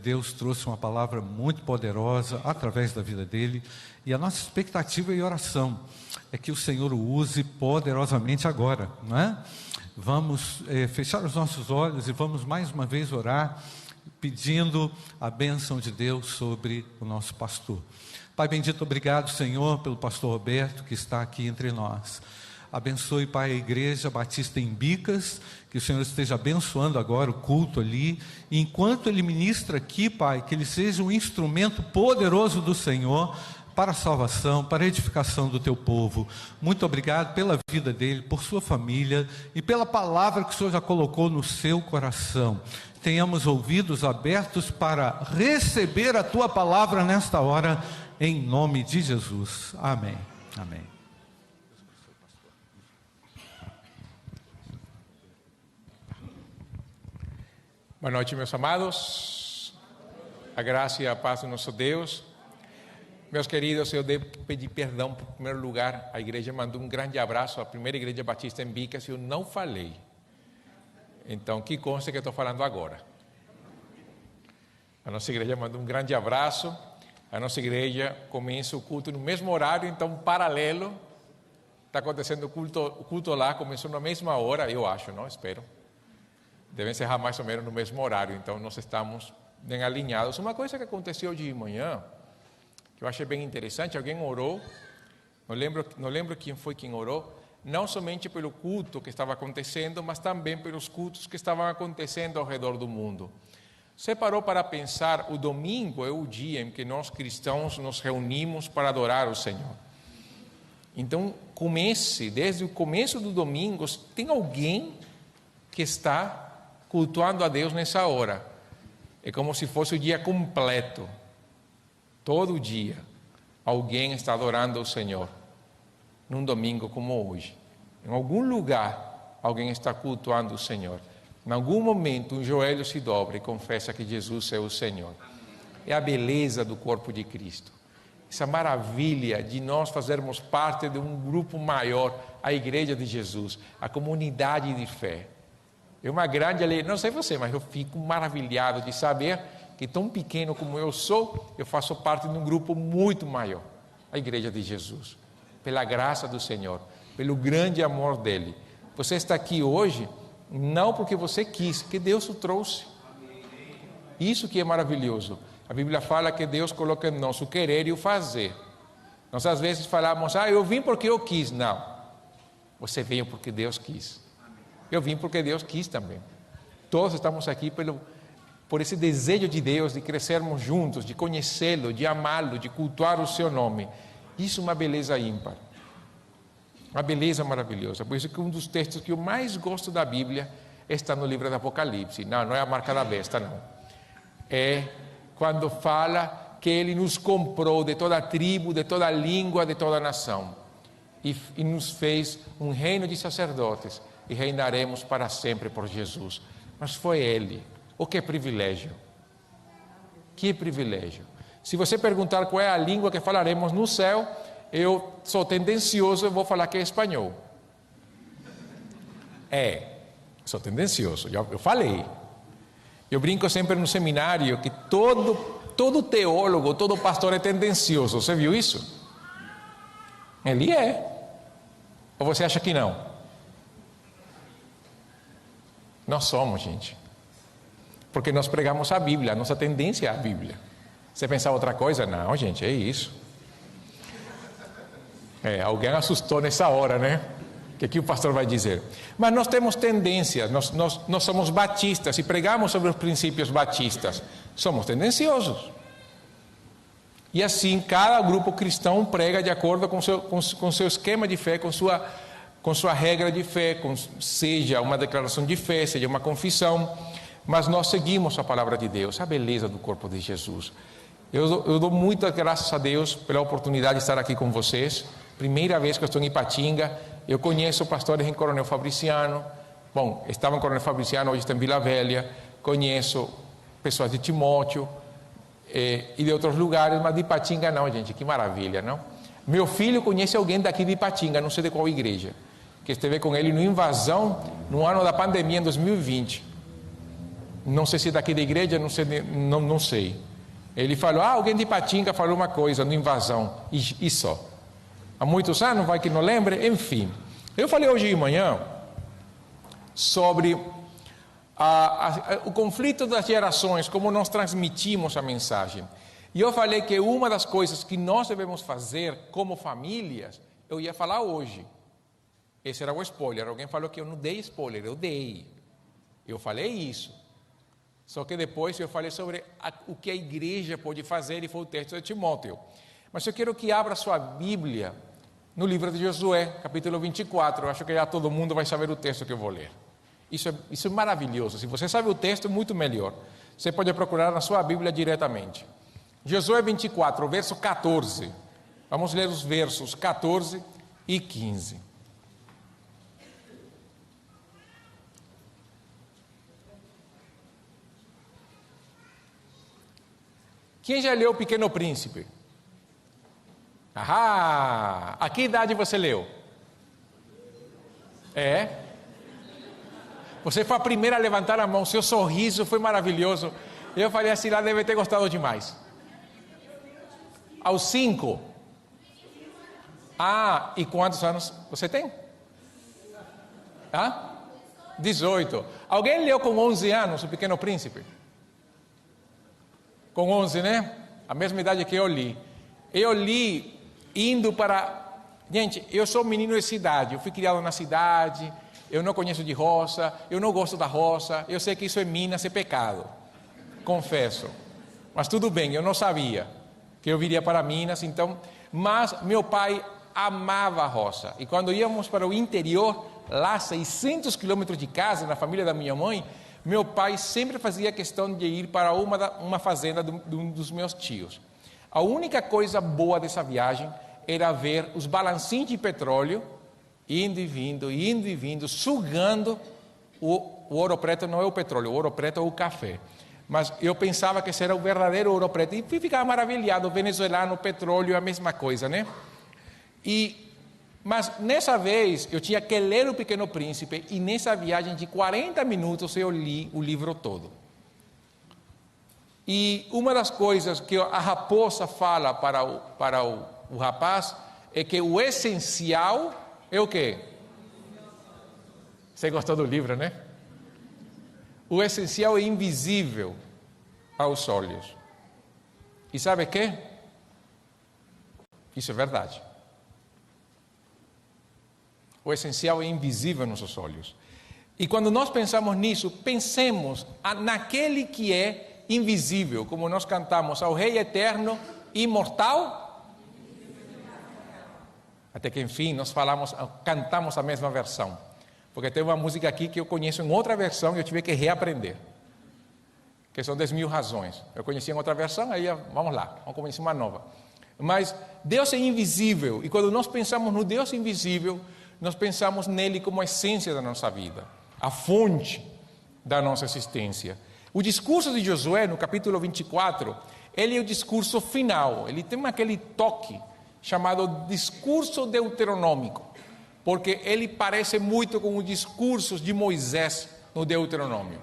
Deus trouxe uma palavra muito poderosa através da vida dele, e a nossa expectativa e oração é que o Senhor o use poderosamente agora, não é? Vamos fechar os nossos olhos e vamos mais uma vez orar, pedindo a bênção de Deus sobre o nosso pastor. Pai bendito, obrigado, Senhor, pelo pastor Roberto que está aqui entre nós. Abençoe, Pai, a Igreja Batista em Bicas, que o Senhor esteja abençoando agora o culto ali, e enquanto Ele ministra aqui, Pai, que Ele seja um instrumento poderoso do Senhor, para a salvação, para a edificação do Teu povo. Muito obrigado pela vida dele, por sua família, e pela palavra que o Senhor já colocou no seu coração. Tenhamos ouvidos abertos para receber a Tua palavra nesta hora, em nome de Jesus. Amém. Amém. Boa noite, meus amados. A graça e a paz do nosso Deus. Meus queridos, eu devo pedir perdão, em primeiro lugar. A igreja mandou um grande abraço à primeira igreja batista em Bicas e eu não falei. Então, que consta que eu estou falando agora. A nossa igreja mandou um grande abraço. A nossa igreja começa o culto no mesmo horário, então, paralelo. Está acontecendo o culto lá, começou na mesma hora, eu acho, não? Espero. Deve encerrar mais ou menos no mesmo horário, então nós estamos bem alinhados. Uma coisa que aconteceu hoje de manhã, que eu achei bem interessante, alguém orou, não lembro quem foi quem orou, não somente pelo culto que estava acontecendo, mas também pelos cultos que estavam acontecendo ao redor do mundo. Você parou para pensar, o domingo é o dia em que nós cristãos nos reunimos para adorar o Senhor. Então, desde o começo do domingo, tem alguém que está cultuando a Deus nessa hora. É como se fosse o dia completo. Todo dia, alguém está adorando o Senhor. Num domingo como hoje. Em algum lugar, alguém está cultuando o Senhor. Em algum momento, um joelho se dobra e confessa que Jesus é o Senhor. É a beleza do corpo de Cristo. Essa maravilha de nós fazermos parte de um grupo maior, a Igreja de Jesus, a comunidade de fé. É uma grande alegria, não sei você, mas eu fico maravilhado de saber que tão pequeno como eu sou, eu faço parte de um grupo muito maior, a Igreja de Jesus. Pela graça do Senhor, pelo grande amor dEle. Você está aqui hoje, não porque você quis, que Deus o trouxe. Isso que é maravilhoso. A Bíblia fala que Deus coloca em nós o querer e o fazer. Nós às vezes falamos, eu vim porque eu quis. Não, você veio porque Deus quis. Eu vim porque Deus quis também. Todos estamos aqui por esse desejo de Deus de crescermos juntos, de conhecê-lo, de amá-lo, de cultuar o seu nome. Isso é uma beleza ímpar. Uma beleza maravilhosa. Por isso que um dos textos que eu mais gosto da Bíblia está no livro do Apocalipse. Não é a marca da besta, não. É quando fala que Ele nos comprou de toda tribo, de toda língua, de toda nação. E nos fez um reino de sacerdotes. E reinaremos para sempre por Jesus. Mas foi Ele. Oh, que privilégio. Que privilégio. Se você perguntar qual é a língua que falaremos no céu, eu sou tendencioso, eu vou falar que é espanhol. Sou tendencioso, eu falei. Eu brinco sempre no seminário que todo teólogo, todo pastor é tendencioso. Você viu isso? Ele é. Ou você acha que não? Nós somos, gente. Porque nós pregamos a Bíblia, a nossa tendência é a Bíblia. Você pensar outra coisa? Não, gente, é isso. Alguém assustou nessa hora, né? O que o pastor vai dizer? Mas nós temos tendências, nós somos batistas e pregamos sobre os princípios batistas. Somos tendenciosos. E assim, cada grupo cristão prega de acordo com seu esquema de fé, com sua regra de fé, seja uma declaração de fé, seja uma confissão, mas nós seguimos a palavra de Deus, a beleza do corpo de Jesus. Eu dou muitas graças a Deus pela oportunidade de estar aqui com vocês. Primeira vez que eu estou em Ipatinga, eu conheço pastores em Coronel Fabriciano, estava em Coronel Fabriciano, hoje está em Vila Velha, conheço pessoas de Timóteo e de outros lugares, mas de Ipatinga não, gente, que maravilha, não? Meu filho conhece alguém daqui de Ipatinga, não sei de qual igreja, que esteve com ele no Invasão, no ano da pandemia, em 2020. não sei se daqui da igreja, não sei. Ele falou, alguém de Patinga falou uma coisa no Invasão, e só. Há muitos anos, vai que não lembre, enfim. Eu falei hoje de manhã sobre o conflito das gerações, como nós transmitimos a mensagem. E eu falei que uma das coisas que nós devemos fazer como famílias, eu ia falar hoje. Esse era o spoiler. Alguém falou que eu não dei spoiler, eu dei. Eu falei isso. Só que depois eu falei sobre o que a igreja pode fazer, e foi o texto de Timóteo. Mas eu quero que abra sua Bíblia no livro de Josué, capítulo 24. Eu acho que já todo mundo vai saber o texto que eu vou ler. Isso é maravilhoso. Se você sabe o texto, muito melhor. Você pode procurar na sua Bíblia diretamente. Josué 24, verso 14. Vamos ler os versos 14 e 15. Quem já leu O Pequeno Príncipe? A que idade você leu? Você foi a primeira a levantar a mão, seu sorriso foi maravilhoso. Eu falei assim, lá deve ter gostado demais. Aos 5? E quantos anos você tem? 18. Alguém leu com 11 anos O Pequeno Príncipe? Com 11, né? A mesma idade que eu li. Eu li indo para... Gente, eu sou menino de cidade, eu fui criado na cidade, eu não conheço de roça, eu não gosto da roça, eu sei que isso é Minas, é pecado, confesso. Mas tudo bem, eu não sabia que eu viria para Minas, então... Mas meu pai amava a roça. E quando íamos para o interior, lá 600 quilômetros de casa, na família da minha mãe, meu pai sempre fazia questão de ir para uma fazenda de um dos meus tios. A única coisa boa dessa viagem era ver os balancinhos de petróleo indo e vindo, sugando o ouro preto. Não é o petróleo, o ouro preto é o café. Mas eu pensava que esse era o verdadeiro ouro preto. E ficava maravilhado, o venezuelano, o petróleo, a mesma coisa, né? Mas nessa vez eu tinha que ler O Pequeno Príncipe, e nessa viagem de 40 minutos eu li o livro todo. E uma das coisas que a raposa fala para o rapaz é que o essencial é o quê? Você gostou do livro, né? O essencial é invisível aos olhos. E sabe o quê? Isso é verdade. O essencial é invisível aos nossos olhos. E quando nós pensamos nisso, pensemos naquele que é invisível, como nós cantamos, ao Rei Eterno, imortal. Até que enfim nós cantamos a mesma versão. Porque tem uma música aqui que eu conheço em outra versão e eu tive que reaprender. Que são 10.000 razões. Eu conhecia em outra versão, aí vamos lá, vamos começar uma nova. Mas Deus é invisível, e quando nós pensamos no Deus invisível, nós pensamos nele como a essência da nossa vida, a fonte da nossa existência. O discurso de Josué, no capítulo 24, ele é o discurso final. Ele tem aquele toque chamado discurso deuteronômico, porque ele parece muito com os discursos de Moisés no Deuteronômio.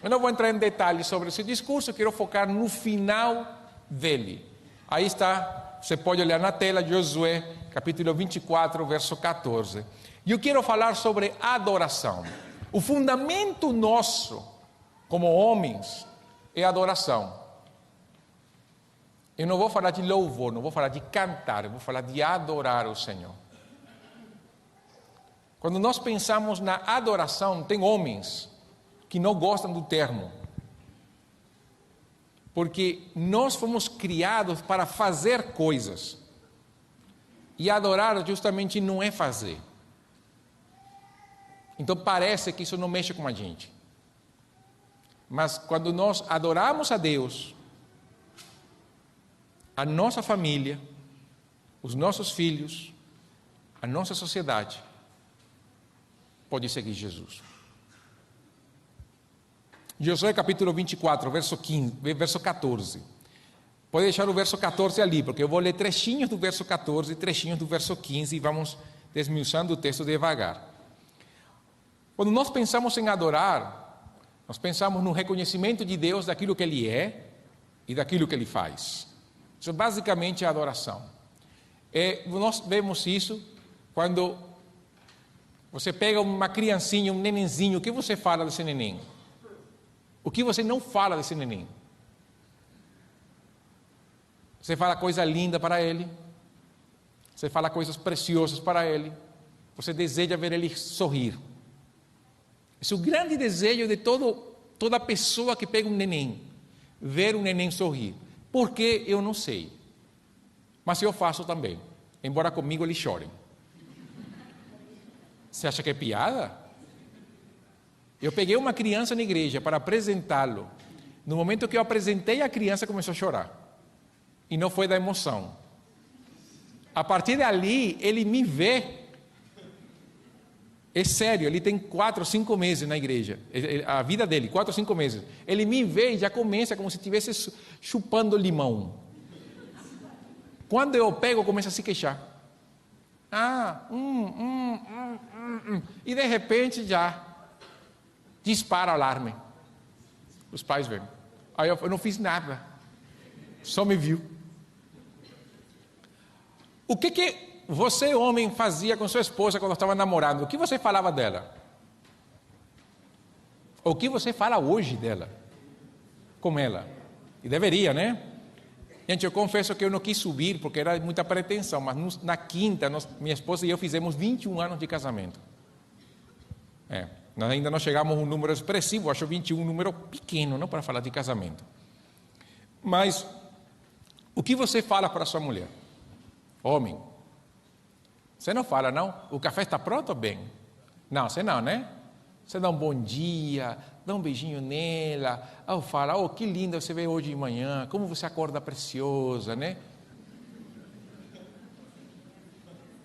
Eu não vou entrar em detalhes sobre esse discurso, eu quero focar no final dele. Aí está, você pode olhar na tela, Josué, capítulo 24, verso 14. E eu quero falar sobre adoração. O fundamento nosso, como homens, é adoração. Eu não vou falar de louvor, não vou falar de cantar, eu vou falar de adorar o Senhor. Quando nós pensamos na adoração, tem homens que não gostam do termo. Porque nós fomos criados para fazer coisas. E adorar justamente não é fazer. Então parece que isso não mexe com a gente. Mas quando nós adoramos a Deus, a nossa família, os nossos filhos, a nossa sociedade, pode seguir Jesus. Josué capítulo 24, verso 14. Pode deixar o verso 14 ali, porque eu vou ler trechinhos do verso 14 e trechinhos do verso 15 e vamos desmiuçando o texto devagar. Quando nós pensamos em adorar, Nós pensamos no reconhecimento de Deus daquilo que Ele é e daquilo que Ele faz. Isso basicamente é a adoração. Nós vemos isso quando você pega uma criancinha, um nenenzinho, o que você fala desse neném? O que você não fala desse neném? Você fala coisa linda para ele, você fala coisas preciosas para ele, você deseja ver ele sorrir. Esse é o grande desejo de toda pessoa que pega um neném, ver um neném sorrir. Por que eu não sei, mas eu faço também, embora comigo eles chorem. Você acha que é piada? Eu peguei uma criança na igreja para apresentá-lo. No momento que eu apresentei, a criança começou a chorar. E não foi da emoção. A partir dali, ele me vê. É sério, ele tem 4 ou 5 meses na igreja. A vida dele, 4 ou 5 meses. Ele me vê e já começa como se estivesse chupando limão. Quando eu pego, começa a se queixar. E de repente já dispara o alarme. Os pais vêm. Aí eu não fiz nada. Só me viu. O que você, homem, fazia com sua esposa quando estava namorando? O que você falava dela? O que você fala hoje dela? Com ela? E deveria, né? Gente, eu confesso que eu não quis subir porque era muita pretensão, mas na quinta, minha esposa e eu fizemos 21 anos de casamento. Nós ainda não chegamos a um número expressivo, acho 21 um número pequeno, não para falar de casamento. Mas, o que você fala para sua mulher? Homem, você não fala, não? O café está pronto, bem? Não, você não, né? Você dá um bom dia, dá um beijinho nela, fala, que linda você veio hoje de manhã, como você acorda preciosa, né?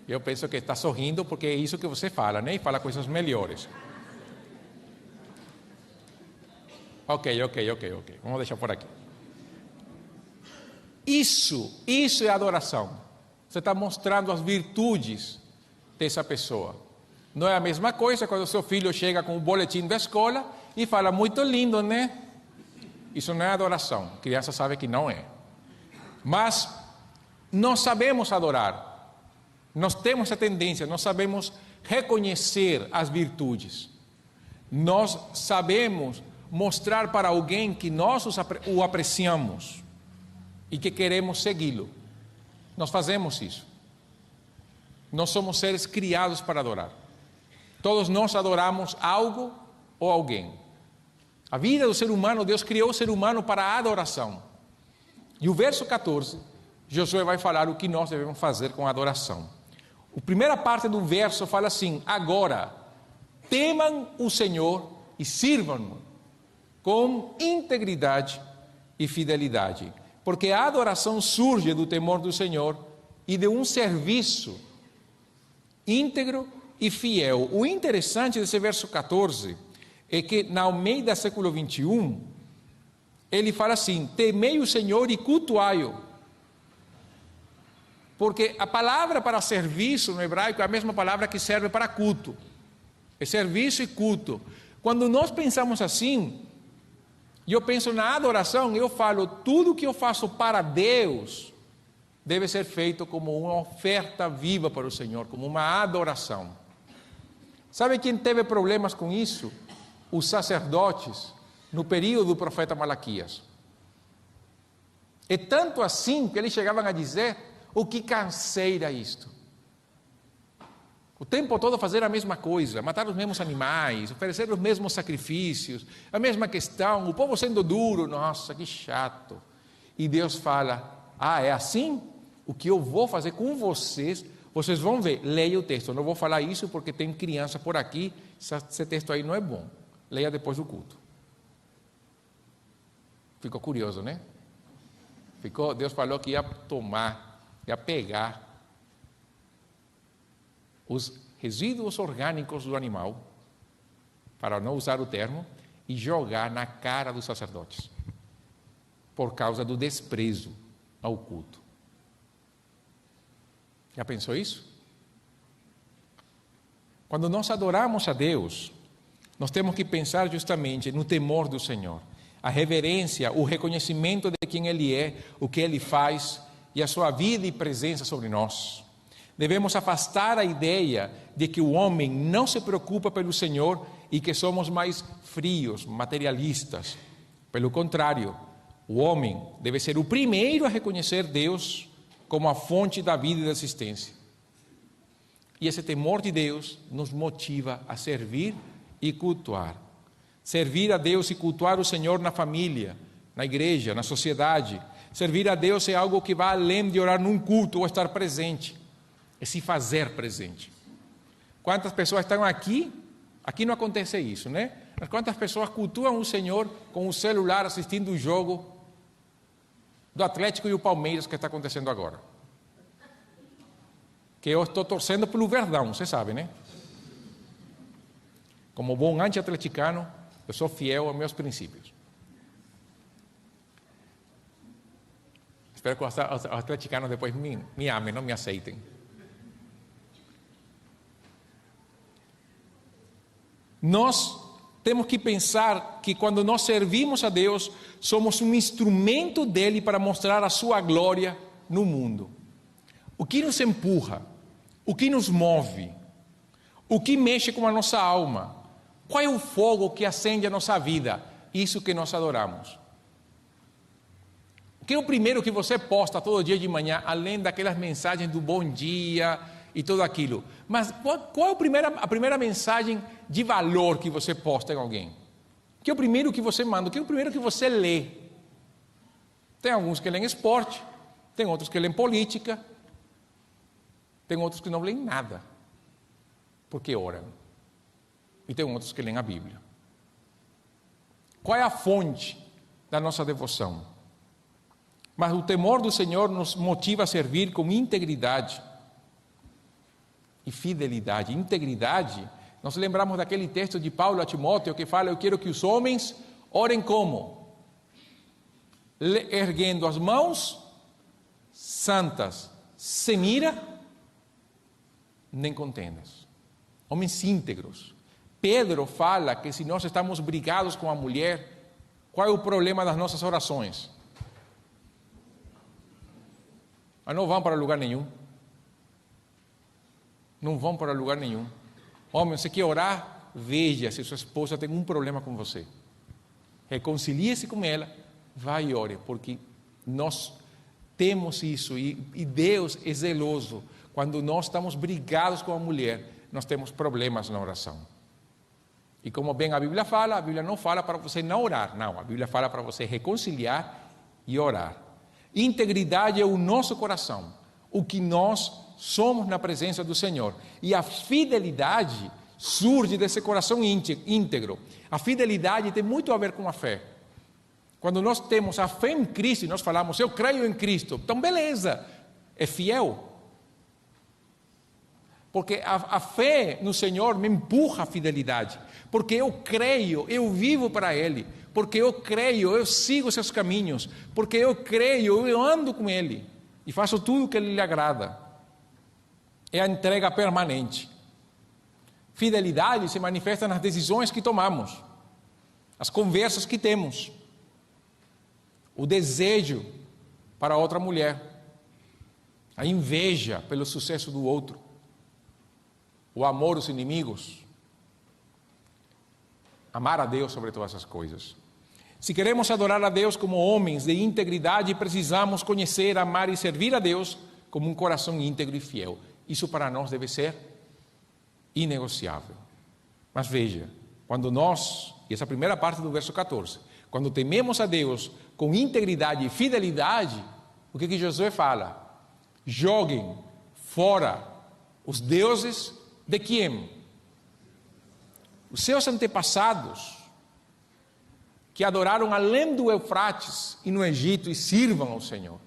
Eu penso que está sorrindo porque é isso que você fala, né? E fala coisas melhores. Ok. Vamos deixar por aqui. Isso é adoração. Você está mostrando as virtudes dessa pessoa. Não é a mesma coisa quando o seu filho chega com o boletim da escola e fala, muito lindo, né? Isso não é adoração. A criança sabe que não é. Mas nós sabemos adorar. Nós temos essa tendência, nós sabemos reconhecer as virtudes. Nós sabemos mostrar para alguém que nós o apreciamos e que queremos segui-lo. Nós fazemos isso. Nós somos seres criados para adorar. Todos nós adoramos algo ou alguém. A vida do ser humano, Deus criou o ser humano para a adoração. E o verso 14, Josué vai falar o que nós devemos fazer com a adoração. A primeira parte do verso fala assim, agora, temam o Senhor e sirvam-no com integridade e fidelidade. Porque a adoração surge do temor do Senhor e de um serviço íntegro e fiel. O interessante desse verso 14 é que na Almeida século 21, ele fala assim, temei o Senhor e cultuai-o. Porque a palavra para serviço no hebraico é a mesma palavra que serve para culto. É serviço e culto. Quando nós pensamos assim, e eu penso na adoração, eu falo, tudo que eu faço para Deus deve ser feito como uma oferta viva para o Senhor, como uma adoração. Sabe quem teve problemas com isso? Os sacerdotes, no período do profeta Malaquias. É tanto assim que eles chegavam a dizer, que canseira isto. O tempo todo fazer a mesma coisa, matar os mesmos animais, oferecer os mesmos sacrifícios, a mesma questão, o povo sendo duro, nossa, que chato. E Deus fala, é assim? O que eu vou fazer com vocês, vocês vão ver, leia o texto, eu não vou falar isso porque tem criança por aqui, esse texto aí não é bom, leia depois do culto. Ficou curioso, né? Deus falou que ia pegar os resíduos orgânicos do animal, para não usar o termo, e jogar na cara dos sacerdotes, por causa do desprezo ao culto. Já pensou isso? Quando nós adoramos a Deus, nós temos que pensar justamente no temor do Senhor, a reverência, o reconhecimento de quem Ele é, o que Ele faz e a sua vida e presença sobre nós. Devemos afastar a ideia de que o homem não se preocupa pelo Senhor e que somos mais frios, materialistas. Pelo contrário, o homem deve ser o primeiro a reconhecer Deus como a fonte da vida e da existência. E esse temor de Deus nos motiva a servir e cultuar. Servir a Deus e cultuar o Senhor na família, na igreja, na sociedade. Servir a Deus é algo que vai além de orar num culto ou estar presente. É se fazer presente. Quantas pessoas estão aqui? Aqui não acontece isso, né? Mas quantas pessoas cultuam o Senhor com o celular assistindo o jogo do Atlético e o Palmeiras que está acontecendo agora? Que eu estou torcendo pelo Verdão, você sabe, né? Como bom anti-atleticano, eu sou fiel aos meus princípios. Espero que os atleticanos depois me amem, não me aceitem. Nós temos que pensar que quando nós servimos a Deus, somos um instrumento dele para mostrar a sua glória no mundo. O que nos empurra? O que nos move? O que mexe com a nossa alma? Qual é o fogo que acende a nossa vida? Isso que nós adoramos. O que é o primeiro que você posta todo dia de manhã, além daquelas mensagens do bom dia e tudo aquilo? Mas qual é a primeira mensagem de valor que você posta em alguém? O que é o primeiro que você manda? O que é o primeiro que você lê? Tem alguns que leem esporte, tem outros que leem política, tem outros que não leem nada, porque oram. E tem outros que leem a Bíblia. Qual é a fonte da nossa devoção? Mas o temor do Senhor nos motiva a servir com integridade e fidelidade. Integridade, nós lembramos daquele texto de Paulo a Timóteo que fala: eu quero que os homens orem como? Erguendo as mãos santas, sem ira, nem contendas. Homens íntegros. Pedro fala que se nós estamos brigados com a mulher, qual é o problema das nossas orações? Mas não vão para lugar nenhum. Não vão para lugar nenhum. Homem, você quer orar? Veja se sua esposa tem um problema com você. Reconcilie-se com ela, vai e ore, porque nós temos isso e Deus é zeloso. Quando nós estamos brigados com a mulher, nós temos problemas na oração. E como bem a Bíblia fala, a Bíblia não fala para você não orar, não. A Bíblia fala para você reconciliar e orar. Integridade é o nosso coração, o que nós somos na presença do Senhor. E a fidelidade surge desse coração íntegro. A fidelidade tem muito a ver com a fé. Quando nós temos a fé em Cristo e nós falamos, eu creio em Cristo, então beleza, é fiel. Porque a fé no Senhor me empurra a fidelidade. Porque eu creio, eu vivo para Ele. Porque eu creio, eu sigo seus caminhos. Porque eu creio, eu ando com Ele. E faço tudo o que Ele lhe agrada. É a entrega permanente. Fidelidade se manifesta nas decisões que tomamos. As conversas que temos. O desejo para outra mulher. A inveja pelo sucesso do outro. O amor aos inimigos. Amar a Deus sobre todas as coisas. Se queremos adorar a Deus como homens de integridade, precisamos conhecer, amar e servir a Deus como um coração íntegro e fiel. Isso para nós deve ser inegociável. Mas veja, quando nós, e essa primeira parte do verso 14, quando tememos a Deus com integridade e fidelidade, o que Josué fala? Joguem fora os deuses de quem? Os seus antepassados, que adoraram além do Eufrates e no Egito e sirvam ao Senhor.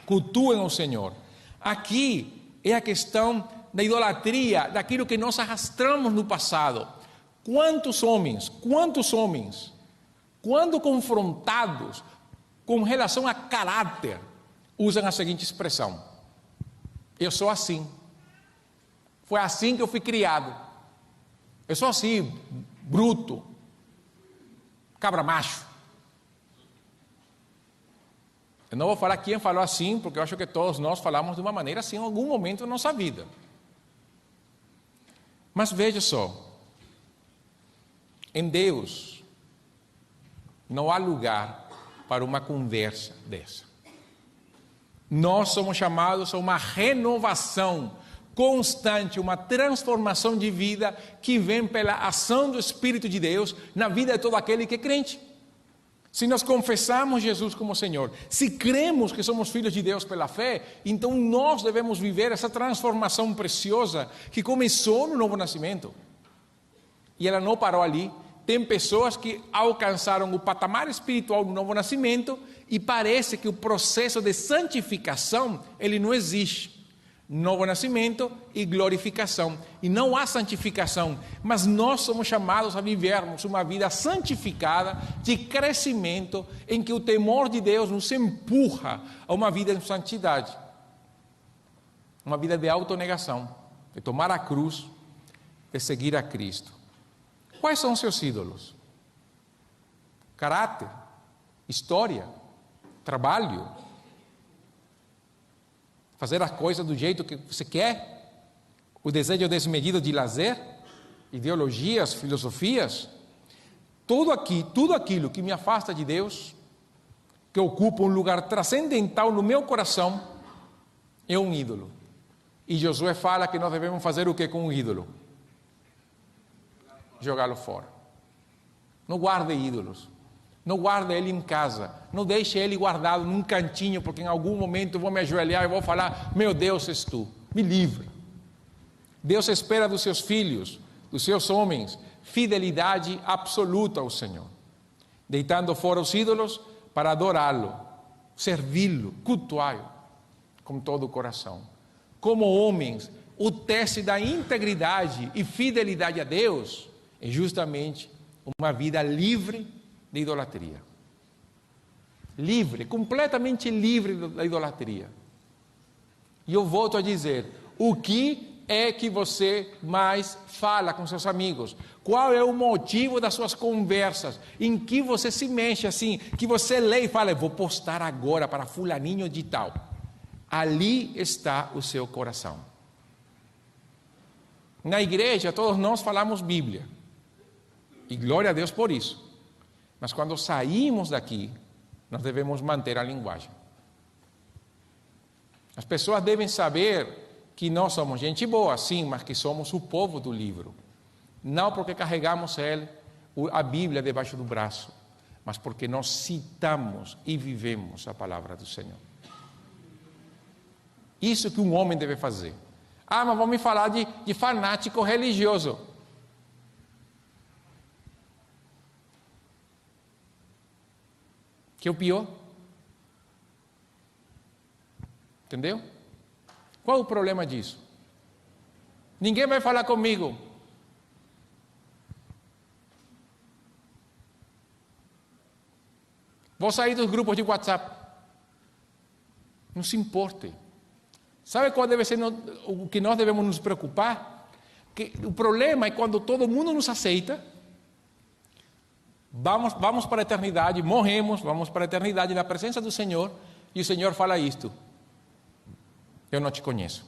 Cultuem ao Senhor. Aqui é a questão da idolatria, daquilo que nós arrastamos no passado. Quantos homens, quando confrontados com relação a caráter, usam a seguinte expressão: eu sou assim. Foi assim que eu fui criado. Eu sou assim, bruto, cabra macho. Eu não vou falar quem falou assim, porque eu acho que todos nós falamos de uma maneira assim em algum momento da nossa vida. Mas veja só, em Deus não há lugar para uma conversa dessa. Nós somos chamados a uma renovação constante, uma transformação de vida que vem pela ação do Espírito de Deus na vida de todo aquele que é crente. Se nós confessamos Jesus como Senhor, se cremos que somos filhos de Deus pela fé, então nós devemos viver essa transformação preciosa que começou no novo nascimento. E ela não parou ali. Tem pessoas que alcançaram o patamar espiritual do novo nascimento e parece que o processo de santificação, ele não existe. Novo nascimento e glorificação. E não há santificação, mas nós somos chamados a vivermos uma vida santificada, de crescimento, em que o temor de Deus nos empurra a uma vida em santidade. Uma vida de autonegação, de tomar a cruz, de seguir a Cristo. Quais são os seus ídolos? Caráter, história, trabalho, fazer as coisas do jeito que você quer, o desejo desmedido de lazer, ideologias, filosofias, tudo aquilo que me afasta de Deus, que ocupa um lugar transcendental no meu coração, é um ídolo. E Josué fala que nós devemos fazer o que com um ídolo? Jogá-lo fora. Não guarde ídolos. Não guarde ele em casa. Não deixe ele guardado num cantinho, porque em algum momento eu vou me ajoelhar e vou falar: meu Deus, és tu. Me livre. Deus espera dos seus filhos, dos seus homens, fidelidade absoluta ao Senhor. Deitando fora os ídolos para adorá-lo, servi-lo, cultuá-lo com todo o coração. Como homens, o teste da integridade e fidelidade a Deus é justamente uma vida livre de idolatria. Livre, completamente livre da idolatria. E eu volto a dizer, o que é que você mais fala com seus amigos? Qual é o motivo das suas conversas? Em que você se mexe assim, que você lê e fala: vou postar agora para fulaninho de tal. Ali está o seu coração. Na igreja todos nós falamos Bíblia. E glória a Deus por isso. Mas quando saímos daqui, nós devemos manter a linguagem. As pessoas devem saber que nós somos gente boa, sim, mas que somos o povo do livro. Não porque carregamos a Bíblia debaixo do braço, mas porque nós citamos e vivemos a palavra do Senhor. Isso que um homem deve fazer. Ah, mas vamos falar de fanático religioso. Que é o pior. Entendeu? Qual o problema disso? Ninguém vai falar comigo. Vou sair dos grupos de WhatsApp. Não se importe. Sabe qual deve ser o que nós devemos nos preocupar? Que o problema é quando todo mundo nos aceita. Vamos para a eternidade, morremos, vamos para a eternidade na presença do Senhor, e o Senhor fala isto: eu não te conheço.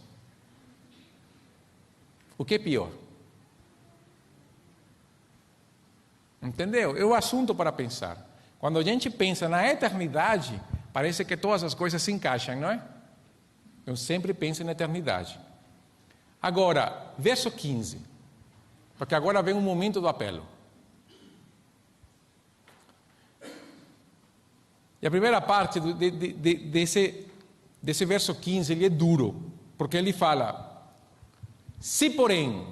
O que é pior? Entendeu? É o assunto para pensar. Quando a gente pensa na eternidade, parece que todas as coisas se encaixam, não é? Eu sempre penso na eternidade. Agora, verso 15, porque agora vem o momento do apelo. E a primeira parte desse verso 15, ele é duro, porque ele fala: se porém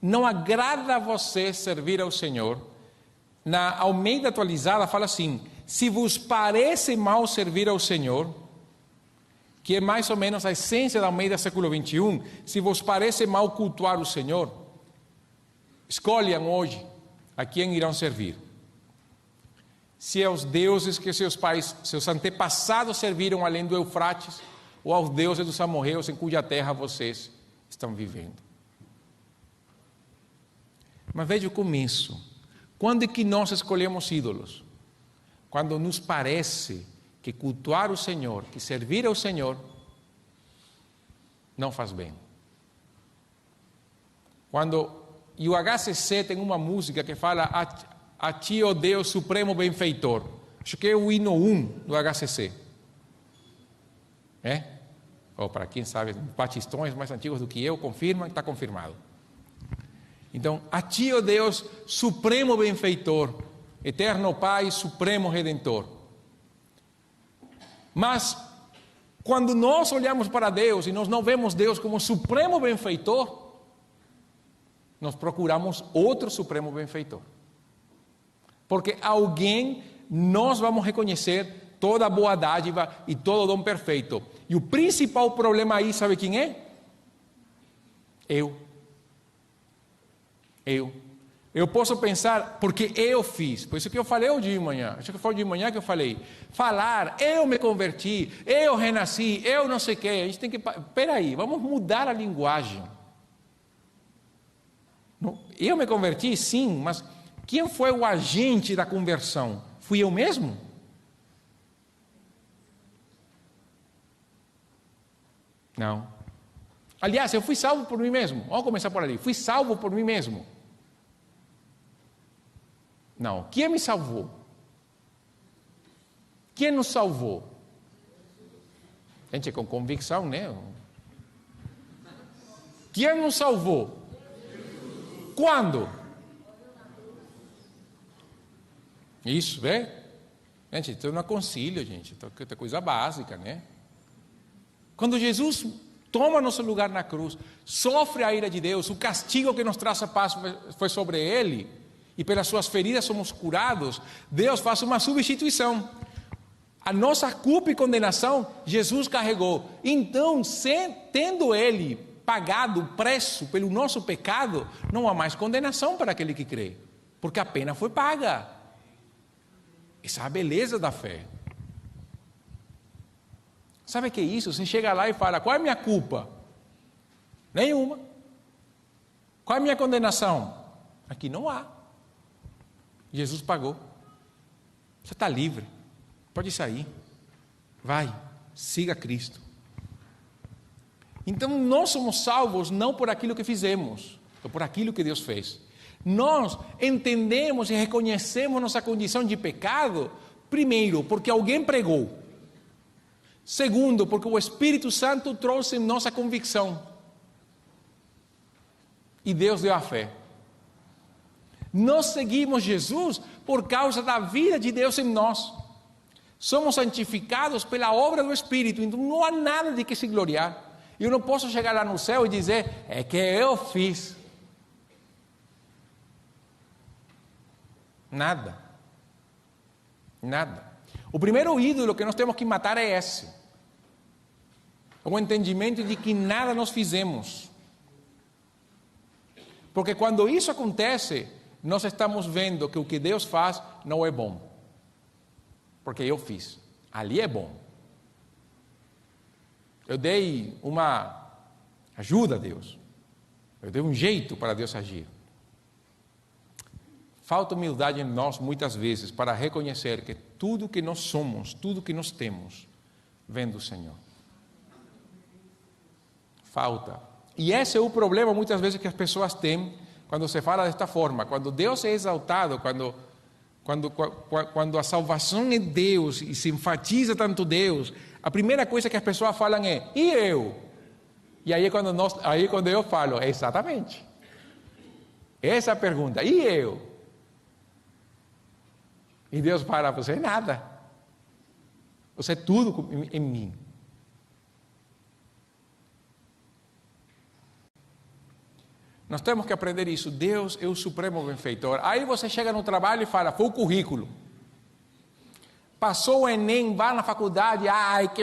não agrada a você servir ao Senhor, na Almeida atualizada fala assim: se vos parece mal servir ao Senhor, que é mais ou menos a essência da Almeida século XXI, se vos parece mal cultuar o Senhor, escolham hoje a quem irão servir. Se é aos deuses que seus pais, seus antepassados serviram além do Eufrates, ou aos deuses dos amorreus em cuja terra vocês estão vivendo. Mas veja o começo. Quando é que nós escolhemos ídolos? Quando nos parece que cultuar o Senhor, que servir ao Senhor, não faz bem. E o HCC tem uma música que fala a ti, ó Deus Supremo Benfeitor. Acho que é o hino 1 do HCC. Ou para quem sabe, batistões mais antigos do que eu, confirma, está confirmado. Então, a ti, ó Deus Supremo Benfeitor, Eterno Pai, Supremo Redentor. Mas, quando nós olhamos para Deus e nós não vemos Deus como Supremo Benfeitor, nós procuramos outro Supremo Benfeitor. Porque alguém nós vamos reconhecer toda a boa dádiva e todo o dom perfeito. E o principal problema aí, sabe quem é? Eu. Eu posso pensar, porque eu fiz. Por isso que eu falei hoje de manhã. Acho que foi de manhã que eu falei. Falar, eu me converti, eu renasci, eu não sei o quê. A gente tem que... Peraí, vamos mudar a linguagem. Eu me converti, sim, mas quem foi o agente da conversão? Fui eu mesmo? Não. Aliás, eu fui salvo por mim mesmo. Vamos começar por ali. Fui salvo por mim mesmo. Não. Quem me salvou? Quem nos salvou? Gente, com convicção, né? Quem nos salvou? Quando? Isso, vê? Gente, isso não é concílio, gente. É coisa básica, né? Quando Jesus toma nosso lugar na cruz, sofre a ira de Deus, o castigo que nos traz a paz foi sobre ele, e pelas suas feridas somos curados, Deus faz uma substituição. A nossa culpa e condenação, Jesus carregou. Então, tendo ele pagado o preço pelo nosso pecado, não há mais condenação para aquele que crê, porque a pena foi paga. Essa é a beleza da fé. Sabe o que é isso? Você chega lá e fala, qual é a minha culpa? Nenhuma. Qual é a minha condenação? Aqui não há. Jesus pagou. Você está livre. Pode sair. Vai. Siga Cristo. Então, nós somos salvos não por aquilo que fizemos, ou por aquilo que Deus fez. Nós entendemos e reconhecemos nossa condição de pecado, primeiro, porque alguém pregou. Segundo, porque o Espírito Santo trouxe em nossa convicção. E Deus deu a fé. Nós seguimos Jesus por causa da vida de Deus em nós. Somos santificados pela obra do Espírito, então não há nada de que se gloriar. Eu não posso chegar lá no céu e dizer, é que eu fiz. Nada. Nada. O primeiro ídolo que nós temos que matar é esse. O entendimento de que nada nós fizemos. Porque quando isso acontece, nós estamos vendo que o que Deus faz não é bom. Porque eu fiz. Ali é bom. Eu dei uma ajuda a Deus. Eu dei um jeito para Deus agir. Falta humildade em nós muitas vezes para reconhecer que tudo que nós somos, tudo que nós temos, vem do Senhor. Falta. E esse é o problema muitas vezes que as pessoas têm quando se fala desta forma. Quando Deus é exaltado, quando a salvação é Deus e se enfatiza tanto Deus, a primeira coisa que as pessoas falam é, e eu? E aí quando eu falo, exatamente. Essa é a pergunta, e eu? E Deus fala, você é nada. Você é tudo em mim. Nós temos que aprender isso. Deus é o supremo benfeitor. Aí você chega no trabalho e fala, foi o currículo. Passou o Enem, vai na faculdade, que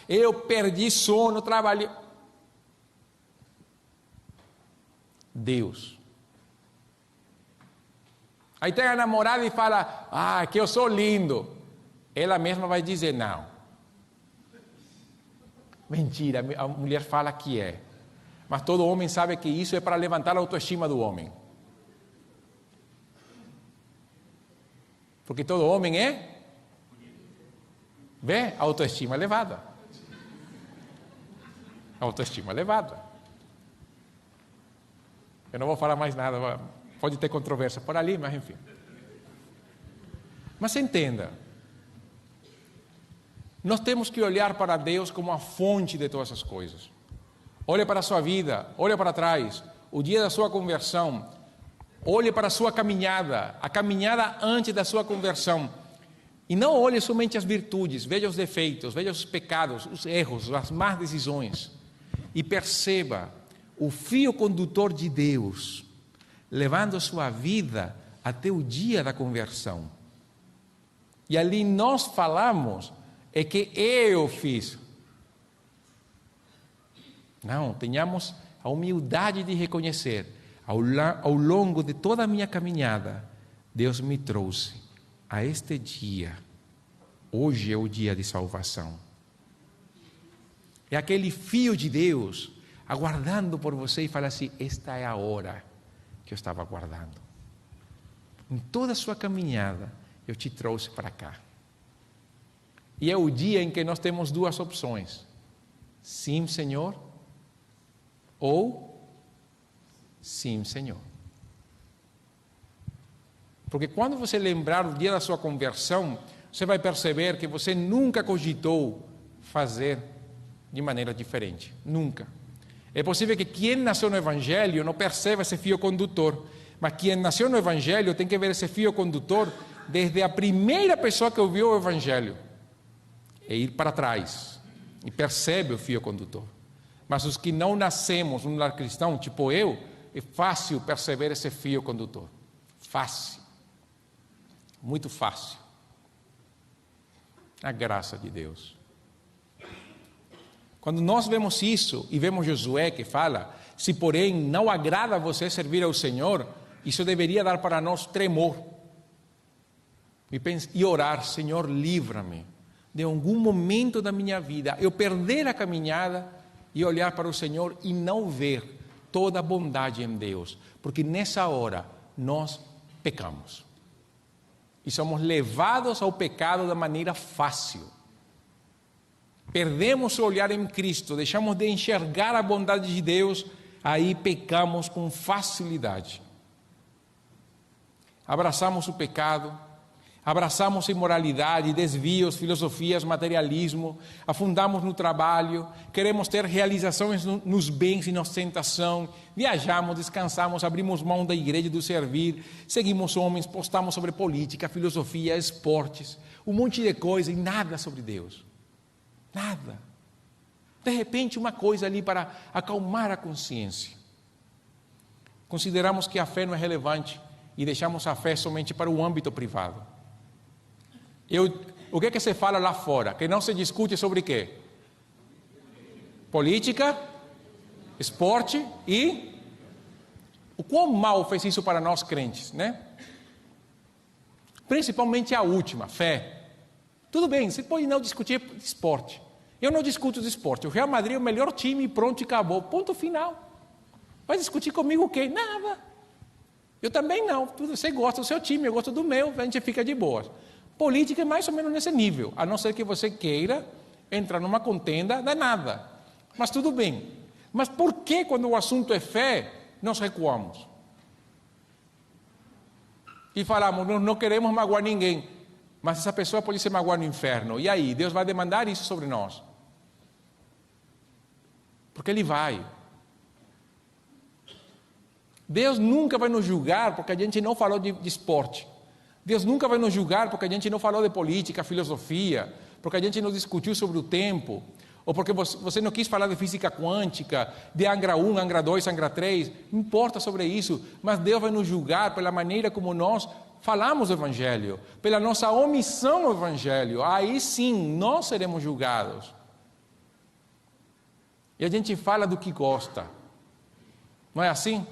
eu perdi sono, trabalhei. Deus. Aí tem a namorada e fala, que eu sou lindo. Ela mesma vai dizer, não. Mentira, a mulher fala que é. Mas todo homem sabe que isso é para levantar a autoestima do homem. Porque todo homem vê, autoestima elevada. Autoestima elevada. Eu não vou falar mais nada, pode ter controvérsia por ali, mas enfim. Mas entenda, nós temos que olhar para Deus como a fonte de todas as coisas. Olhe para a sua vida, olhe para trás, o dia da sua conversão, olhe para a sua caminhada, a caminhada antes da sua conversão. E não olhe somente as virtudes, veja os defeitos, veja os pecados, os erros, as más decisões. E perceba o fio condutor de Deus, levando a sua vida até o dia da conversão. E ali nós falamos, é que eu fiz. Não, tenhamos a humildade de reconhecer, ao longo de toda a minha caminhada, Deus me trouxe a este dia. Hoje é o dia de salvação. É aquele fio de Deus aguardando por você e fala assim: esta é a hora que eu estava aguardando. Em toda a sua caminhada, eu te trouxe para cá. E é o dia em que nós temos duas opções: sim, Senhor, ou sim, Senhor. Porque quando você lembrar o dia da sua conversão, você vai perceber que você nunca cogitou fazer de maneira diferente. Nunca. É possível que quem nasceu no Evangelho não perceba esse fio condutor, mas quem nasceu no Evangelho tem que ver esse fio condutor desde a primeira pessoa que ouviu o Evangelho. É ir para trás e percebe o fio condutor. Mas os que não nascemos num lar cristão, tipo eu, é fácil perceber esse fio condutor. Fácil. Muito fácil. A graça de Deus. Quando nós vemos isso e vemos Josué que fala: se porém não agrada a você servir ao Senhor, isso deveria dar para nós tremor. E orar: Senhor, livra-me de algum momento da minha vida eu perder a caminhada e olhar para o Senhor e não ver toda a bondade em Deus, porque nessa hora nós pecamos e somos levados ao pecado da maneira fácil. Perdemos o olhar em Cristo, deixamos de enxergar a bondade de Deus, aí pecamos com facilidade. Abraçamos o pecado, abraçamos a imoralidade, desvios, filosofias, materialismo, afundamos no trabalho, queremos ter realizações nos bens e na ostentação, viajamos, descansamos, abrimos mão da igreja e do servir, seguimos homens, postamos sobre política, filosofia, esportes, um monte de coisa e nada sobre Deus. Nada. De repente, uma coisa ali para acalmar a consciência. Consideramos que a fé não é relevante e deixamos a fé somente para o âmbito privado. O que é que se fala lá fora? Que não se discute sobre quê? Política, esporte e... O quão mal fez isso para nós crentes, né? Principalmente a última, fé. Tudo bem, você pode não discutir esporte. Eu não discuto de esporte. O Real Madrid é o melhor time, pronto e acabou. Ponto final. Vai discutir comigo o quê? Nada. Eu também não. Você gosta do seu time, eu gosto do meu, a gente fica de boas. Política é mais ou menos nesse nível, a não ser que você queira entrar numa contenda danada. Mas tudo bem. Mas por que quando o assunto é fé, nós recuamos? E falamos, não queremos magoar ninguém. Mas essa pessoa pode se magoar no inferno. E aí, Deus vai demandar isso sobre nós. Porque Ele vai. Deus nunca vai nos julgar porque a gente não falou de esporte. Deus nunca vai nos julgar porque a gente não falou de política, filosofia, porque a gente não discutiu sobre o tempo, ou porque você não quis falar de física quântica, de Angra 1, Angra 2, Angra 3, não importa sobre isso, mas Deus vai nos julgar pela maneira como nós falamos o Evangelho, pela nossa omissão no Evangelho. Aí sim, nós seremos julgados. E a gente fala do que gosta. Não é assim?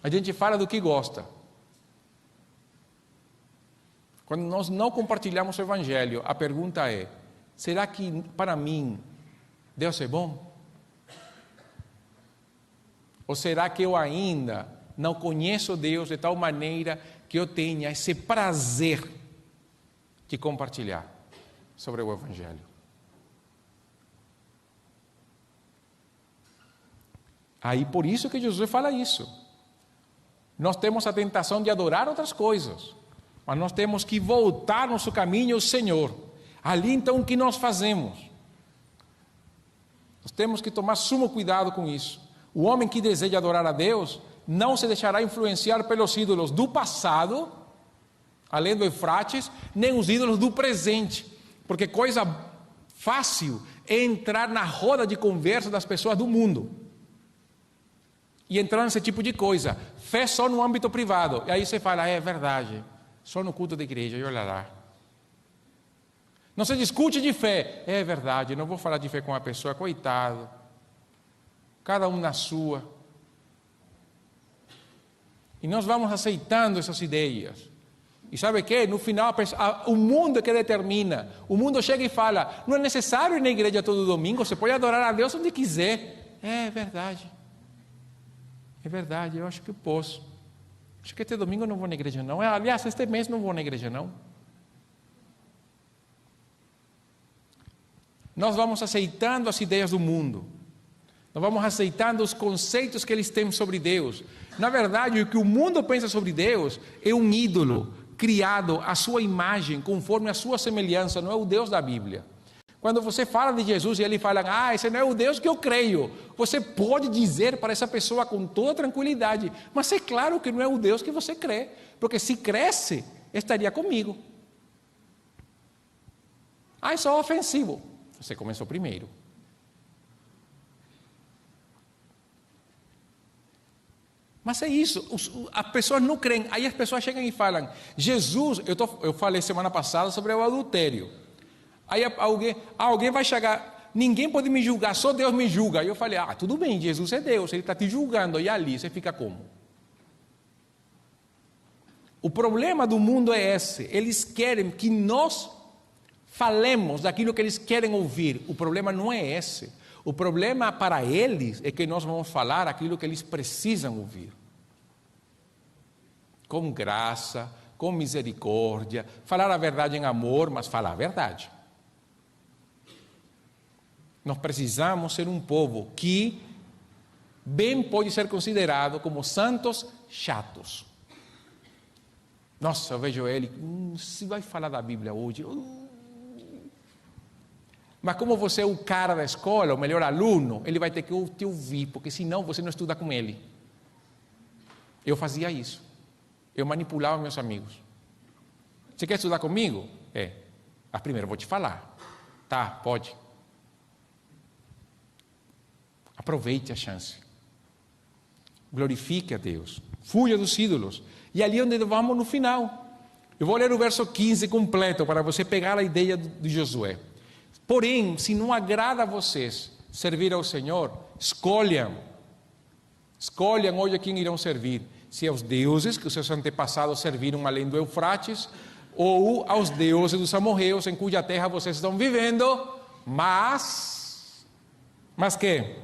A gente fala do que gosta. Quando nós não compartilhamos o Evangelho, a pergunta é: será que para mim Deus é bom? Ou será que eu ainda não conheço Deus de tal maneira que eu tenha esse prazer de compartilhar sobre o Evangelho. Aí por isso que Jesus fala isso. Nós temos a tentação de adorar outras coisas, mas nós temos que voltar nosso caminho ao Senhor. Ali então o que nós fazemos? Nós temos que tomar sumo cuidado com isso. O homem que deseja adorar a Deus não se deixará influenciar pelos ídolos do passado, além do Eufrates, nem os ídolos do presente, porque coisa fácil é entrar na roda de conversa das pessoas do mundo e entrar nesse tipo de coisa. Fé só no âmbito privado. E aí você fala, é verdade, só no culto da igreja, e olha lá. Não se discute de fé. É verdade, não vou falar de fé com uma pessoa, coitado. Cada um na sua. E nós vamos aceitando essas ideias. E sabe o que? No final, o mundo é que determina. O mundo chega e fala, não é necessário ir na igreja todo domingo, você pode adorar a Deus onde quiser. É verdade. É verdade, eu acho que eu posso. Acho que este domingo eu não vou na igreja não. Aliás, este mês não vou na igreja não. Nós vamos aceitando as ideias do mundo. Nós vamos aceitando os conceitos que eles têm sobre Deus. Na verdade, o que o mundo pensa sobre Deus é um ídolo criado à sua imagem, conforme a sua semelhança, não é o Deus da Bíblia. Quando você fala de Jesus e ele fala, esse não é o Deus que eu creio, você pode dizer para essa pessoa com toda tranquilidade, mas é claro que não é o Deus que você crê, porque se cresce, estaria comigo. Isso é ofensivo. Você começou primeiro. Mas é isso, as pessoas não creem. Aí as pessoas chegam e falam, Jesus, eu falei semana passada sobre o adultério. Aí alguém vai chegar, ninguém pode me julgar, só Deus me julga. Aí eu falei, tudo bem, Jesus é Deus, Ele está te julgando. E ali você fica como? O problema do mundo é esse, eles querem que nós falemos daquilo que eles querem ouvir. O problema não é esse. O problema para eles é que nós vamos falar aquilo que eles precisam ouvir. Com graça, com misericórdia, falar a verdade em amor, mas falar a verdade. Nós precisamos ser um povo que bem pode ser considerado como santos chatos. Nossa, eu vejo ele, se vai falar da Bíblia hoje... Mas como você é o cara da escola, o melhor aluno, ele vai ter que te ouvir, porque senão você não estuda com ele. Eu fazia isso. Eu manipulava meus amigos. Você quer estudar comigo? Mas primeiro eu vou te falar. Tá, pode. Aproveite a chance. Glorifique a Deus. Fuja dos ídolos. E ali onde vamos no final. Eu vou ler o verso 15 completo, para você pegar a ideia de Josué. Porém, se não agrada a vocês servir ao Senhor, escolham hoje a quem irão servir, se aos deuses que os seus antepassados serviram além do Eufrates, ou aos deuses dos amorreus em cuja terra vocês estão vivendo, mas que?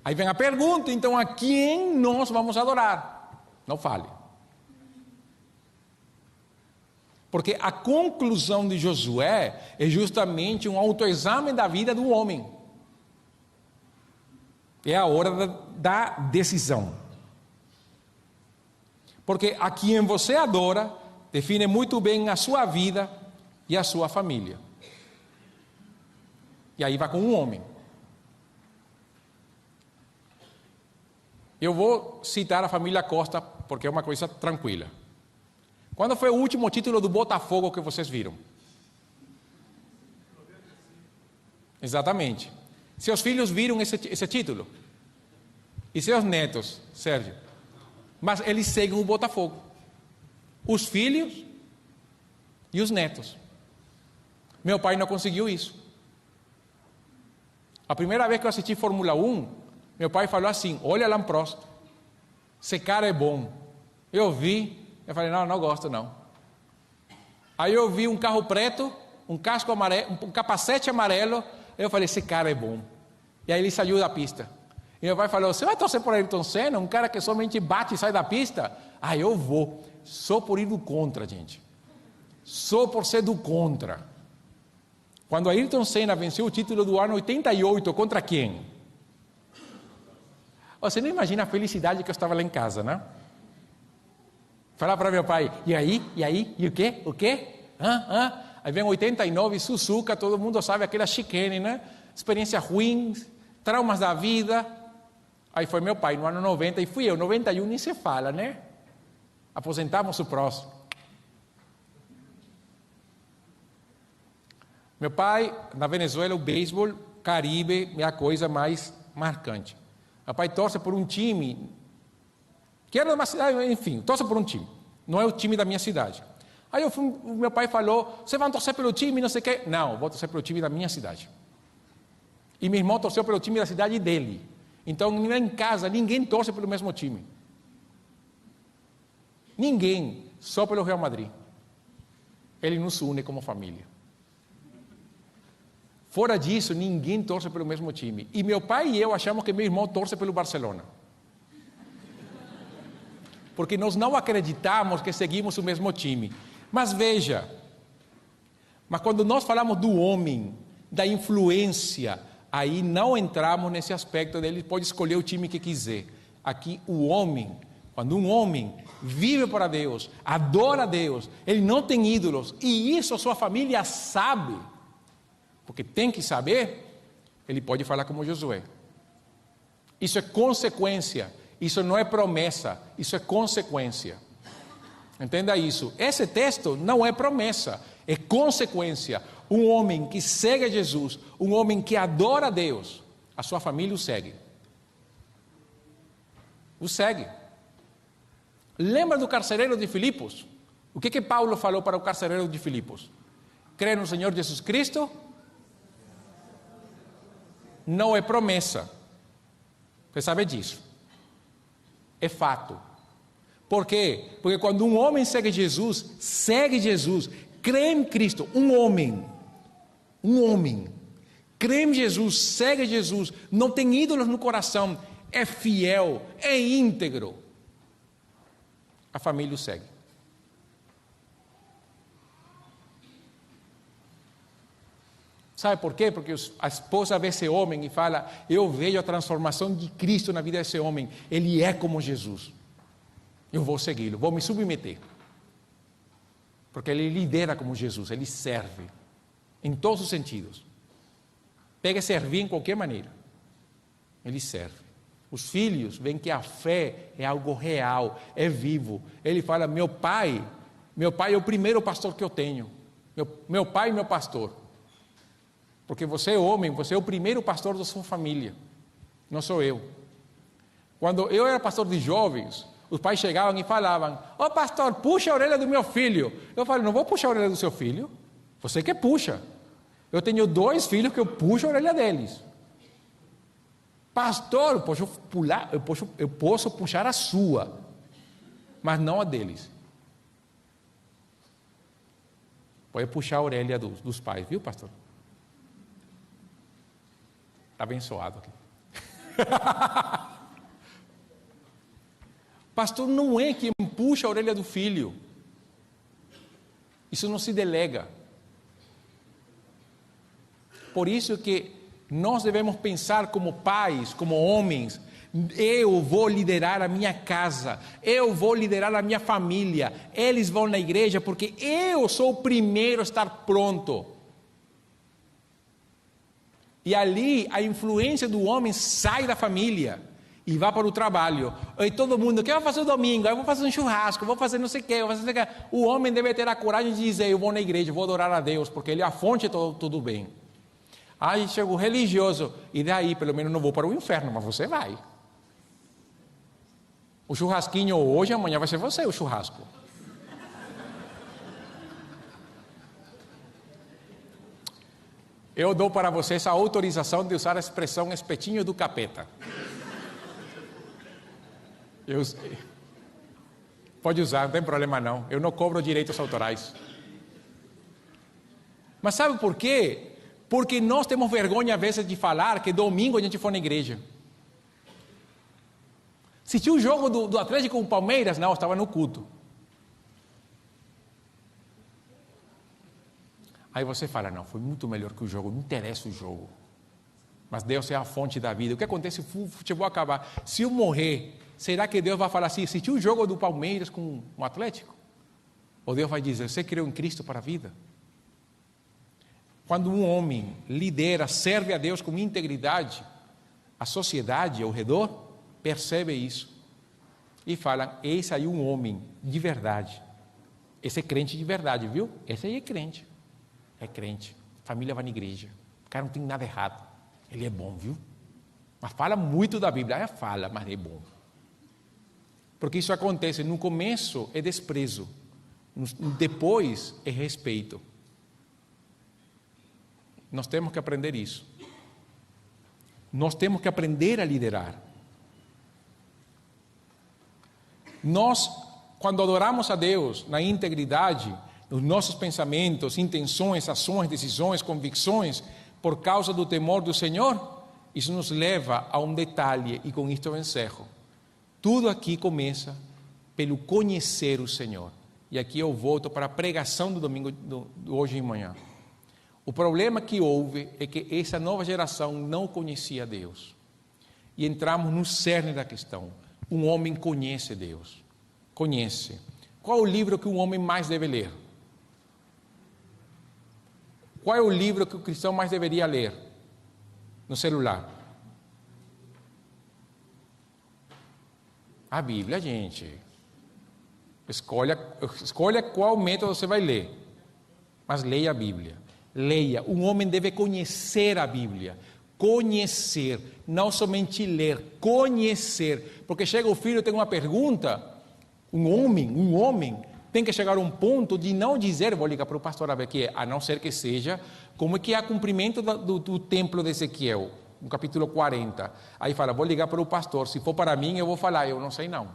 Aí vem a pergunta, então a quem nós vamos adorar? Não fale. Porque a conclusão de Josué é justamente um autoexame da vida do homem. É a hora da decisão. Porque a quem você adora define muito bem a sua vida e a sua família. E aí vai com um homem. Eu vou citar a família Costa porque é uma coisa tranquila. Quando foi o último título do Botafogo que vocês viram? Exatamente. Seus filhos viram esse título? E seus netos, Sérgio? Mas eles seguem o Botafogo. Os filhos e os netos. Meu pai não conseguiu isso. A primeira vez que eu assisti Fórmula 1, meu pai falou assim, olha Alain Prost, esse cara é bom. Eu falei, não gosto não. Aí eu vi um carro preto, um casco amarelo, um capacete amarelo, eu falei, esse cara é bom. E aí ele saiu da pista. E meu pai falou, você vai torcer por Ayrton Senna, um cara que somente bate e sai da pista? Ah, eu vou, só por ir do contra, gente. Só por ser do contra. Quando Ayrton Senna venceu o título do ano 88, contra quem? Você não imagina a felicidade que eu estava lá em casa, né? Falar para meu pai, e aí, e o quê? O quê? Aí vem 89, Suzuka, todo mundo sabe aquela chicane, né? Experiências ruins, traumas da vida. Aí foi meu pai no ano 90 e fui eu, 91 nem se fala, né? Aposentamos o próximo. Meu pai, na Venezuela, o beisebol, Caribe, é a coisa mais marcante. Meu pai torce por um time, que era de uma cidade, enfim, torce por um time. Não é o time da minha cidade. Aí meu pai falou, você vai torcer pelo time, não sei o quê? Não, vou torcer pelo time da minha cidade. E meu irmão torceu pelo time da cidade dele. Então, em casa, ninguém torce pelo mesmo time. Ninguém, só pelo Real Madrid. Ele nos une como família. Fora disso, ninguém torce pelo mesmo time. E meu pai e eu achamos que meu irmão torce pelo Barcelona. Porque nós não acreditamos que seguimos o mesmo time. Mas veja, mas quando nós falamos do homem, da influência, aí não entramos nesse aspecto dele pode escolher o time que quiser. Aqui o homem, quando um homem vive para Deus, adora a Deus, ele não tem ídolos, e isso a sua família sabe, porque tem que saber, ele pode falar como Josué. Isso é consequência, isso não é promessa, isso é consequência. Entenda isso. Esse texto não é promessa, é consequência. Um homem que segue a Jesus, um homem que adora a Deus, a sua família o segue. O segue. Lembra do carcereiro de Filipos? O que Paulo falou para o carcereiro de Filipos? Crê no Senhor Jesus Cristo? Não é promessa. Você sabe disso. É fato. Por quê? Porque quando um homem segue Jesus, crê em Cristo, um homem, crê em Jesus, segue Jesus, não tem ídolos no coração, é fiel, é íntegro, a família o segue. Sabe por quê? Porque a esposa vê esse homem e fala, eu vejo a transformação de Cristo na vida desse homem, ele é como Jesus. Eu vou segui-lo, vou me submeter. Porque ele lidera como Jesus, ele serve. Em todos os sentidos. Pega servir em qualquer maneira. Ele serve. Os filhos veem que a fé é algo real, é vivo. Ele fala, meu pai é o primeiro pastor que eu tenho. Meu pai é meu pastor. Porque você é homem, você é o primeiro pastor da sua família. Não sou eu. Quando eu era pastor de jovens, os pais chegavam e falavam, pastor, puxa a orelha do meu filho. Eu falei, não vou puxar a orelha do seu filho. Você que puxa. Eu tenho 2 filhos que eu puxo a orelha deles. Pastor, eu posso puxar a sua, mas não a deles. Pode puxar a orelha dos pais, viu, pastor? Está abençoado aqui. Pastor não é quem puxa a orelha do filho. Isso não se delega. Por isso que nós devemos pensar como pais, como homens, eu vou liderar a minha casa, eu vou liderar a minha família, eles vão na igreja porque eu sou o primeiro a estar pronto. E ali a influência do homem sai da família e vai para o trabalho. E todo mundo, o que vai fazer no domingo? Eu vou fazer um churrasco, vou fazer não sei o quê, O homem deve ter a coragem de dizer, eu vou na igreja, vou adorar a Deus, porque ele é a fonte de tudo bem. Aí chega o religioso, e daí pelo menos não vou para o inferno, mas você vai. O churrasquinho hoje, amanhã vai ser você o churrasco. Eu dou para vocês a autorização de usar a expressão espetinho do capeta. Pode usar, não tem problema não. Eu não cobro direitos autorais. Mas sabe por quê? Porque nós temos vergonha às vezes de falar que domingo a gente foi na igreja. Assistiu o jogo do Atlético com o Palmeiras? Não, estava no culto. Aí você fala, não, foi muito melhor que o jogo, não interessa o jogo. Mas Deus é a fonte da vida. O que acontece se o futebol acabar? Se eu morrer, será que Deus vai falar assim, assistiu o jogo do Palmeiras com o Atlético? Ou Deus vai dizer, você creu em Cristo para a vida? Quando um homem lidera, serve a Deus com integridade, a sociedade ao redor percebe isso. E fala, esse aí é um homem de verdade. Esse é crente de verdade, viu? Esse aí é crente. É crente. Família vai na igreja. O cara não tem nada errado. Ele é bom, viu? Mas fala muito da Bíblia. Fala, mas é bom. Porque isso acontece. No começo é desprezo. Depois é respeito. Nós temos que aprender isso. Nós temos que aprender a liderar. Nós, quando adoramos a Deus na integridade, nos nossos pensamentos, intenções, ações, decisões, convicções, por causa do temor do Senhor, isso nos leva a um detalhe, e com isto eu encerro. Tudo aqui começa pelo conhecer o Senhor. E aqui eu volto para a pregação do domingo, de hoje de manhã. O problema que houve é que essa nova geração não conhecia Deus. E entramos no cerne da questão. Um homem conhece Deus. Conhece. Qual é o livro que um homem mais deve ler? Qual é o livro que o cristão mais deveria ler? No celular? A Bíblia, gente. Escolha qual método você vai ler. Mas leia a Bíblia. Leia. Um homem deve conhecer a Bíblia. Conhecer. Não somente ler. Conhecer. Porque chega o filho e tem uma pergunta. Um homem tem que chegar a um ponto de não dizer, vou ligar para o pastor a ver que é, a não ser que seja, como é que é o cumprimento do templo de Ezequiel, no capítulo 40. Aí fala, vou ligar para o pastor, se for para mim eu vou falar, eu não sei não.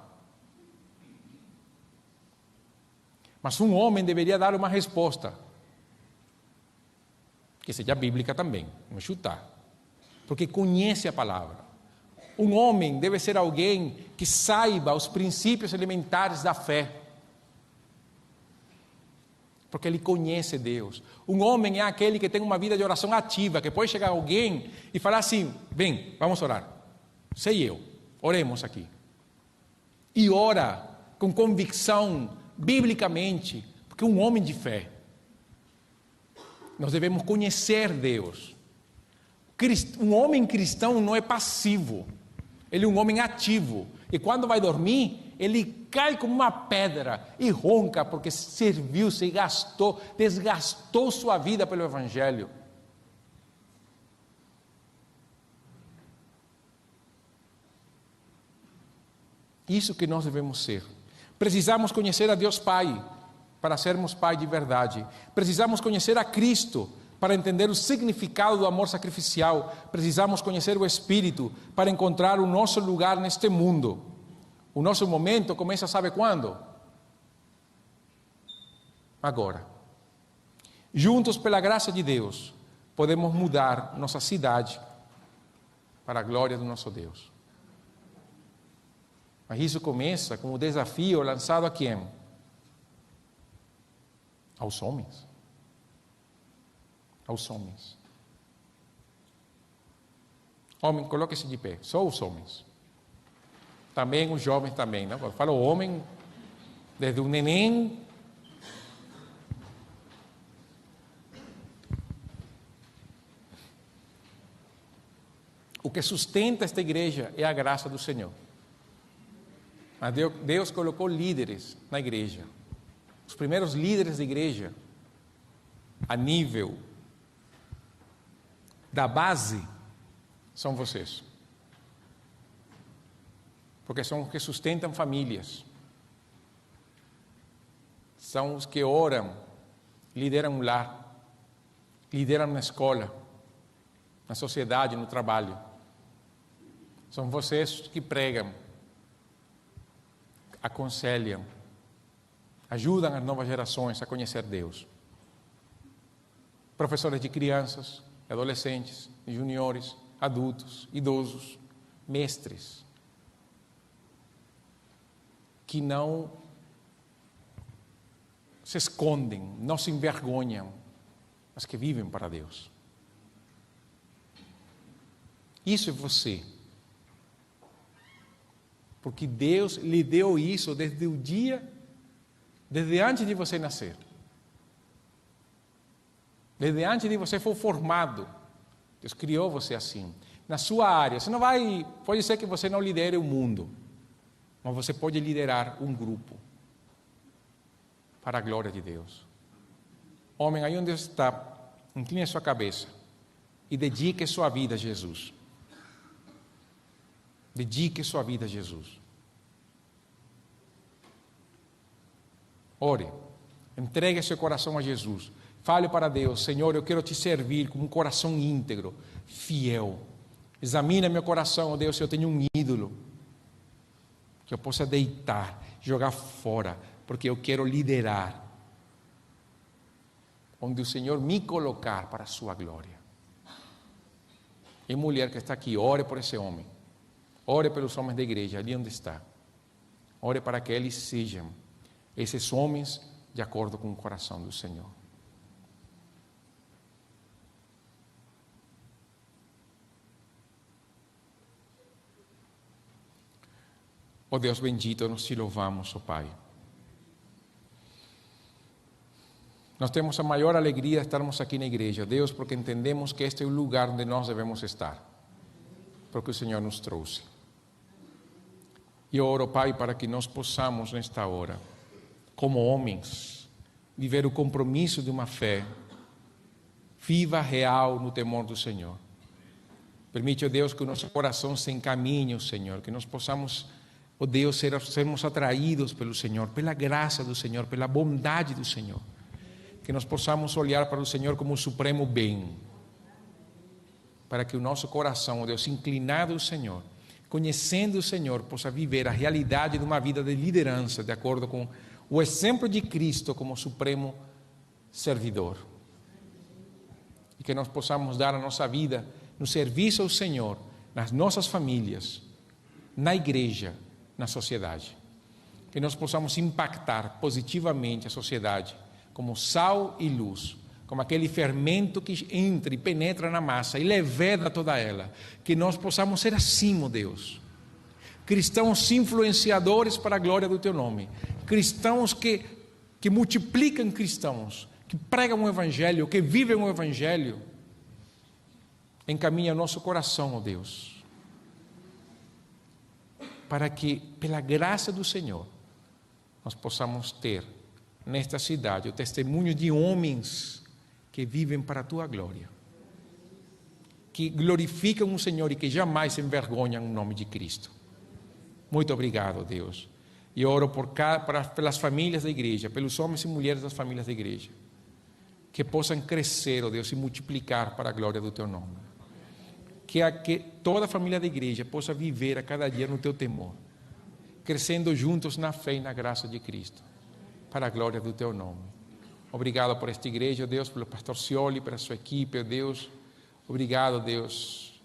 Mas um homem deveria dar uma resposta, que seja bíblica também, não chutar, porque conhece a palavra. Um homem deve ser alguém que saiba os princípios elementares da fé, porque ele conhece Deus. Um homem é aquele que tem uma vida de oração ativa, que pode chegar alguém e falar assim, vem, vamos orar. Sei eu, oremos aqui. E ora com convicção, biblicamente, porque um homem de fé. Nós devemos conhecer Deus. Um homem cristão não é passivo, ele é um homem ativo. E quando vai dormir, ele cai como uma pedra e ronca porque serviu, se gastou, desgastou sua vida pelo Evangelho. Isso que nós devemos ser. Precisamos conhecer a Deus Pai para sermos Pai de verdade. Precisamos conhecer a Cristo para entender o significado do amor sacrificial. Precisamos conhecer o Espírito para encontrar o nosso lugar neste mundo. O nosso momento começa, sabe quando? Agora. Juntos, pela graça de Deus, podemos mudar nossa cidade para a glória do nosso Deus. Mas isso começa com o desafio lançado a quem? Aos homens. Aos homens. Homem, coloque-se de pé. Só os homens. Também os jovens também, não? Quando falo homem, desde o neném o que sustenta esta igreja é a graça do Senhor. Mas Deus colocou líderes na igreja. Os primeiros líderes da igreja, a nível da base, são vocês. Porque são os que sustentam famílias. São os que oram, lideram um lar, lideram na escola, na sociedade, no trabalho. São vocês que pregam, aconselham, ajudam as novas gerações a conhecer Deus. Professores de crianças, adolescentes, juniores, adultos, idosos, mestres. que não se escondem, não se envergonham, mas que vivem para Deus. Isso é você. Porque Deus lhe deu isso desde antes de você nascer. Desde antes de você for formado. Deus criou você assim. Na sua área. Você não vai. Pode ser que você não lidere o mundo. Mas você pode liderar um grupo. Para a glória de Deus. Homem, aí onde está, incline a sua cabeça. E dedique sua vida a Jesus. Dedique sua vida a Jesus. Ore. Entregue seu coração a Jesus. Fale para Deus: Senhor, eu quero te servir com um coração íntegro, fiel. Examina meu coração, oh Deus, se eu tenho um ídolo que eu possa deitar, jogar fora, porque eu quero liderar onde o Senhor me colocar para a sua glória. E mulher que está aqui, ore por esse homem. Ore pelos homens da igreja, ali onde está. Ore para que eles sejam esses homens de acordo com o coração do Senhor. Oh Deus bendito, nós te louvamos, oh Pai. Nós temos a maior alegria de estarmos aqui na igreja, Deus, porque entendemos que este é o lugar onde nós devemos estar, porque o Senhor nos trouxe. E eu oro, Pai, para que nós possamos, nesta hora, como homens, viver o compromisso de uma fé viva, real, no temor do Senhor. Permite, ó Deus, que o nosso coração se encaminhe, Senhor, que nós possamos, ó Deus, sermos atraídos pelo Senhor, pela graça do Senhor, pela bondade do Senhor. Que nós possamos olhar para o Senhor como o supremo bem. Para que o nosso coração, ó Deus, inclinado ao Senhor, conhecendo o Senhor, possa viver a realidade de uma vida de liderança, de acordo com o exemplo de Cristo como supremo servidor. E que nós possamos dar a nossa vida no serviço ao Senhor, nas nossas famílias, na igreja, na sociedade. Que nós possamos impactar positivamente a sociedade como sal e luz, como aquele fermento que entra e penetra na massa e leveda toda ela. Que nós possamos ser assim, ó Deus. Cristãos influenciadores para a glória do Teu nome. Cristãos que multiplicam cristãos, que pregam o Evangelho, que vivem o Evangelho. Encaminha nosso coração, ó Deus, para que, pela graça do Senhor, nós possamos ter nesta cidade o testemunho de homens que vivem para a Tua glória, que glorificam o Senhor e que jamais se envergonham o nome de Cristo. Muito obrigado, Deus. E oro pelas famílias da igreja, pelos homens e mulheres das famílias da igreja, que possam crescer, ó Deus, e multiplicar para a glória do Teu nome. Que toda a família da igreja possa viver a cada dia no Teu temor, crescendo juntos na fé e na graça de Cristo, para a glória do Teu nome. Obrigado por esta igreja, ó Deus, pelo pastor Cioli, pela sua equipe, ó Deus. Obrigado, Deus.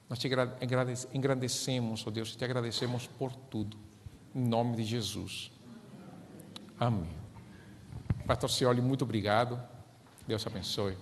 Nós te engrandecemos, ó Deus, e te agradecemos por tudo. Em nome de Jesus. Amém. Pastor Cioli, muito obrigado. Deus abençoe.